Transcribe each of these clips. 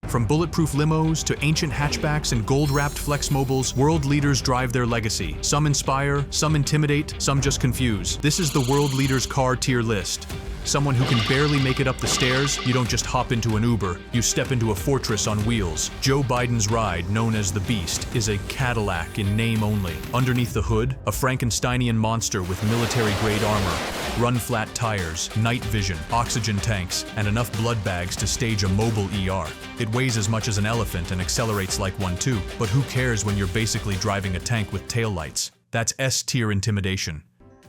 From bulletproof limos to ancient hatchbacks and gold-wrapped flex mobiles, world leaders drive their legacy. Some inspire, some intimidate, some just confuse. This is the world leaders car tier list. Someone who can barely make it up the stairs, you don't just hop into an Uber, you step into a fortress on wheels. Joe Biden's ride, known as the Beast, is a Cadillac in name only. Underneath the hood, a Frankensteinian monster with military-grade armor, run-flat tires, night vision, oxygen tanks, and enough blood bags to stage a mobile ER. It weighs as much as an elephant and accelerates like one too, but who cares when you're basically driving a tank with taillights? That's S-tier intimidation.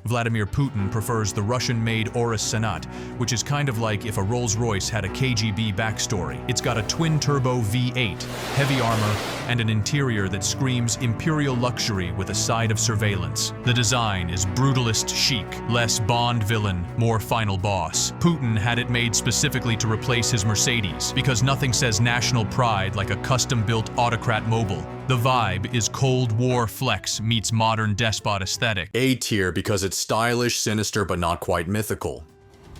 Vladimir Putin prefers the Russian-made Urus Senat, which is kind of like if a Rolls-Royce had a KGB backstory. It's got a twin-turbo V8, heavy armor, and an interior that screams imperial luxury with a side of surveillance. The design is brutalist chic, less Bond villain, more final boss. Putin had it made specifically to replace his Mercedes, because nothing says national pride like a custom-built autocrat mobile. The vibe is Cold War flex meets modern despot aesthetic. A tier because it's stylish, sinister, but not quite mythical.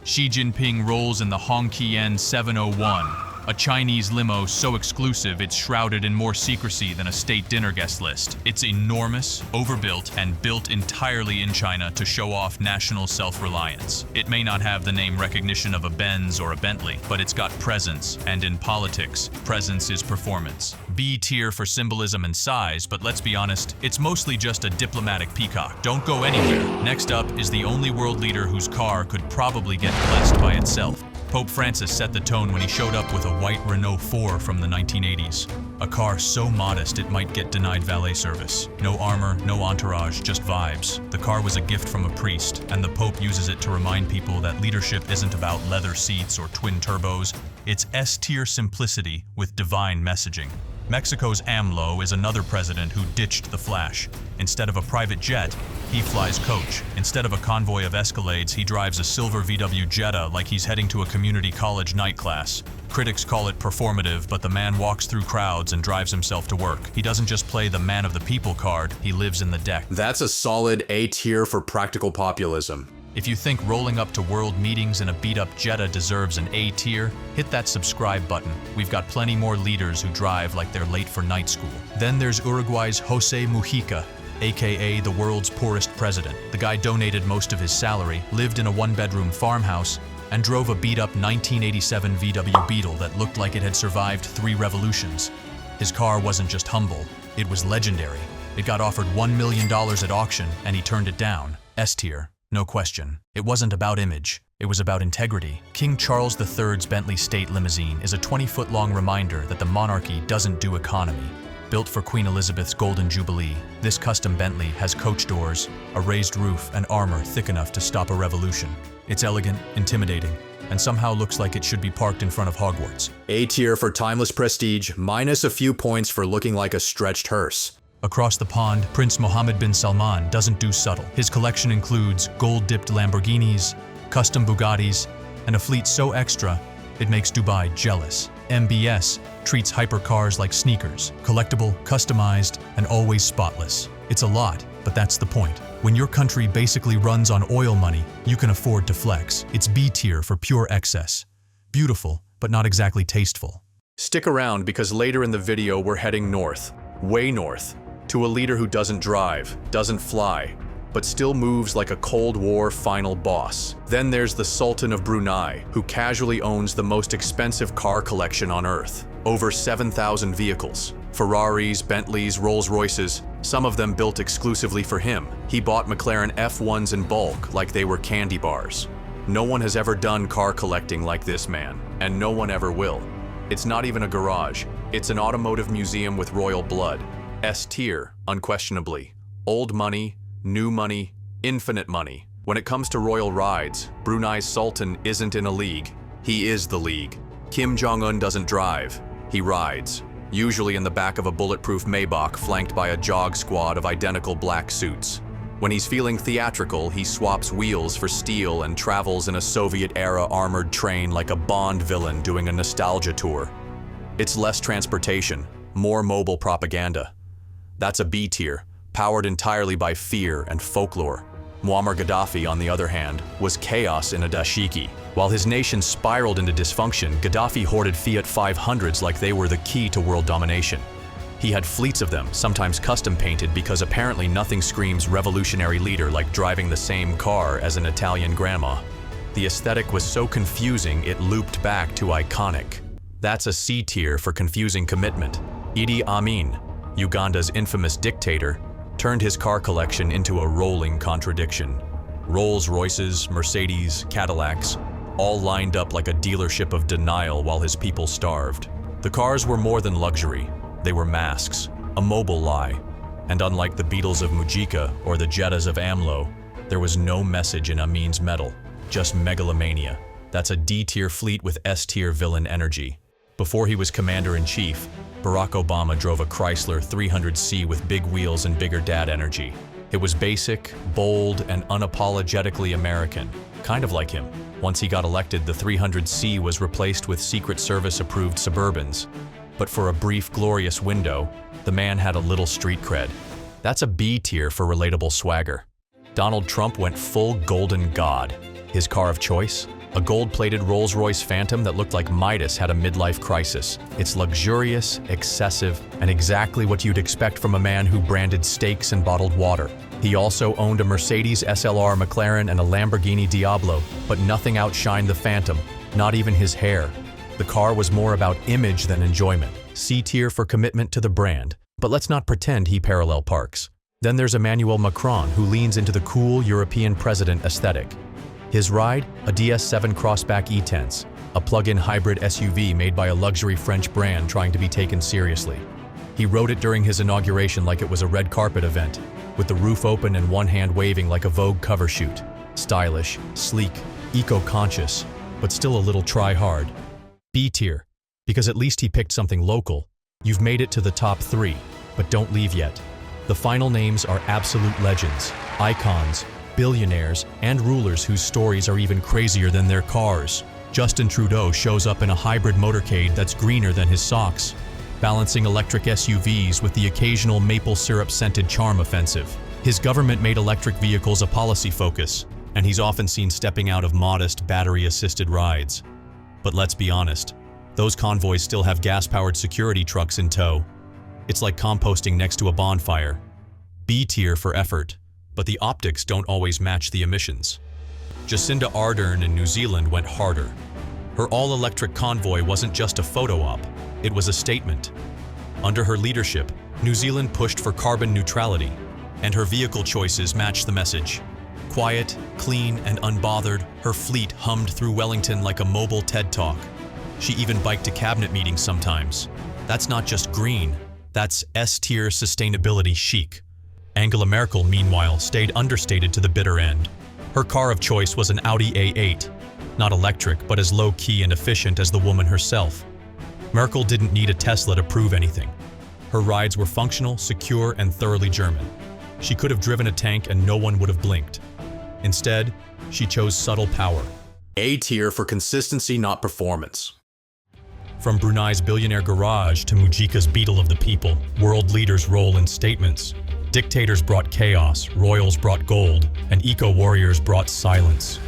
Xi Jinping rolls in the Hongqian 701, a Chinese limo so exclusive it's shrouded in more secrecy than a state dinner guest list. It's enormous, overbuilt, and built entirely in China to show off national self-reliance. It may not have the name recognition of a Benz or a Bentley, but it's got presence, and in politics, presence is performance. B tier for symbolism and size, but let's be honest, it's mostly just a diplomatic peacock. Don't go anywhere. Next up is the only world leader whose car could probably get blessed by itself. Pope Francis set the tone when he showed up with a white Renault 4 from the 1980s. A car so modest it might get denied valet service. No armor, no entourage, just vibes. The car was a gift from a priest, and the Pope uses it to remind people that leadership isn't about leather seats or twin turbos. It's S-tier simplicity with divine messaging. Mexico's AMLO is another president who ditched the flash. Instead of a private jet, he flies coach. Instead of a convoy of Escalades, he drives a silver VW Jetta like he's heading to a community college night class. Critics call it performative, but the man walks through crowds and drives himself to work. He doesn't just play the man of the people card, he lives in the deck. That's a solid A tier for practical populism. If you think rolling up to world meetings in a beat-up Jetta deserves an A tier, hit that subscribe button. We've got plenty more leaders who drive like they're late for night school. Then there's Uruguay's José Mujica, aka the world's poorest president. The guy donated most of his salary, lived in a one-bedroom farmhouse, and drove a beat-up 1987 VW Beetle that looked like it had survived 3 revolutions. His car wasn't just humble, it was legendary. It got offered $1 million at auction, and he turned it down. S tier. No question. It wasn't about image. It was about integrity. King Charles III's Bentley State Limousine is a 20-foot-long reminder that the monarchy doesn't do economy. Built for Queen Elizabeth's Golden Jubilee, this custom Bentley has coach doors, a raised roof, and armor thick enough to stop a revolution. It's elegant, intimidating, and somehow looks like it should be parked in front of Hogwarts. A tier for timeless prestige, minus a few points for looking like a stretched hearse. Across the pond, Prince Mohammed bin Salman doesn't do subtle. His collection includes gold-dipped Lamborghinis, custom Bugattis, and a fleet so extra, it makes Dubai jealous. MBS treats hypercars like sneakers, collectible, customized, and always spotless. It's a lot, but that's the point. When your country basically runs on oil money, you can afford to flex. It's B tier for pure excess. Beautiful, but not exactly tasteful. Stick around because later in the video we're heading north, way north, to a leader who doesn't drive, doesn't fly, but still moves like a Cold War final boss. Then there's the Sultan of Brunei, who casually owns the most expensive car collection on Earth. Over 7,000 vehicles. Ferraris, Bentleys, Rolls-Royces, some of them built exclusively for him. He bought McLaren F1s in bulk like they were candy bars. No one has ever done car collecting like this man, and no one ever will. It's not even a garage. It's an automotive museum with royal blood. S tier, unquestionably. Old money, new money, infinite money. When it comes to royal rides, Brunei's Sultan isn't in a league. He is the league. Kim Jong-un doesn't drive. He rides. Usually in the back of a bulletproof Maybach flanked by a jog squad of identical black suits. When he's feeling theatrical, he swaps wheels for steel and travels in a Soviet-era armored train like a Bond villain doing a nostalgia tour. It's less transportation, more mobile propaganda. That's a B tier, powered entirely by fear and folklore. Muammar Gaddafi, on the other hand, was chaos in a dashiki. While his nation spiraled into dysfunction, Gaddafi hoarded Fiat 500s like they were the key to world domination. He had fleets of them, sometimes custom-painted because apparently nothing screams revolutionary leader like driving the same car as an Italian grandma. The aesthetic was so confusing it looped back to iconic. That's a C tier for confusing commitment. Idi Amin, Uganda's infamous dictator, turned his car collection into a rolling contradiction. Rolls-Royces, Mercedes, Cadillacs, all lined up like a dealership of denial while his people starved. The cars were more than luxury. They were masks, a mobile lie. And unlike the Beetles of Mujica or the Jettas of AMLO, there was no message in Amin's metal, just megalomania. That's a D-tier fleet with S-tier villain energy. Before he was commander-in-chief, Barack Obama drove a Chrysler 300C with big wheels and bigger dad energy. It was basic, bold, and unapologetically American, kind of like him. Once he got elected, the 300C was replaced with Secret Service-approved Suburbans. But for a brief, glorious window, the man had a little street cred. That's a B tier for relatable swagger. Donald Trump went full golden god. His car of choice? A gold-plated Rolls-Royce Phantom that looked like Midas had a midlife crisis. It's luxurious, excessive, and exactly what you'd expect from a man who branded steaks and bottled water. He also owned a Mercedes SLR McLaren and a Lamborghini Diablo, but nothing outshined the Phantom, not even his hair. The car was more about image than enjoyment. C tier for commitment to the brand, but let's not pretend he parallel parks. Then there's Emmanuel Macron, who leans into the cool European president aesthetic. His ride? A DS7 Crossback E-Tense, a plug-in hybrid SUV made by a luxury French brand trying to be taken seriously. He rode it during his inauguration like it was a red carpet event, with the roof open and one hand waving like a Vogue cover shoot. Stylish, sleek, eco-conscious, but still a little try-hard. B tier, because at least he picked something local. You've made it to the top 3, but don't leave yet. The final names are absolute legends, icons, billionaires, and rulers whose stories are even crazier than their cars. Justin Trudeau shows up in a hybrid motorcade that's greener than his socks, balancing electric SUVs with the occasional maple syrup-scented charm offensive. His government made electric vehicles a policy focus, and he's often seen stepping out of modest, battery-assisted rides. But let's be honest, those convoys still have gas-powered security trucks in tow. It's like composting next to a bonfire. B tier for effort, but the optics don't always match the emissions. Jacinda Ardern in New Zealand went harder. Her all-electric convoy wasn't just a photo op, it was a statement. Under her leadership, New Zealand pushed for carbon neutrality, and her vehicle choices matched the message. Quiet, clean, and unbothered, her fleet hummed through Wellington like a mobile TED Talk. She even biked to cabinet meetings sometimes. That's not just green, that's S-tier sustainability chic. Angela Merkel, meanwhile, stayed understated to the bitter end. Her car of choice was an Audi A8, not electric, but as low-key and efficient as the woman herself. Merkel didn't need a Tesla to prove anything. Her rides were functional, secure, and thoroughly German. She could have driven a tank and no one would have blinked. Instead, she chose subtle power. A tier for consistency, not performance. From Brunei's billionaire garage to Mujica's beetle of the people, world leaders roll in statements. Dictators brought chaos, royals brought gold, and eco-warriors brought silence.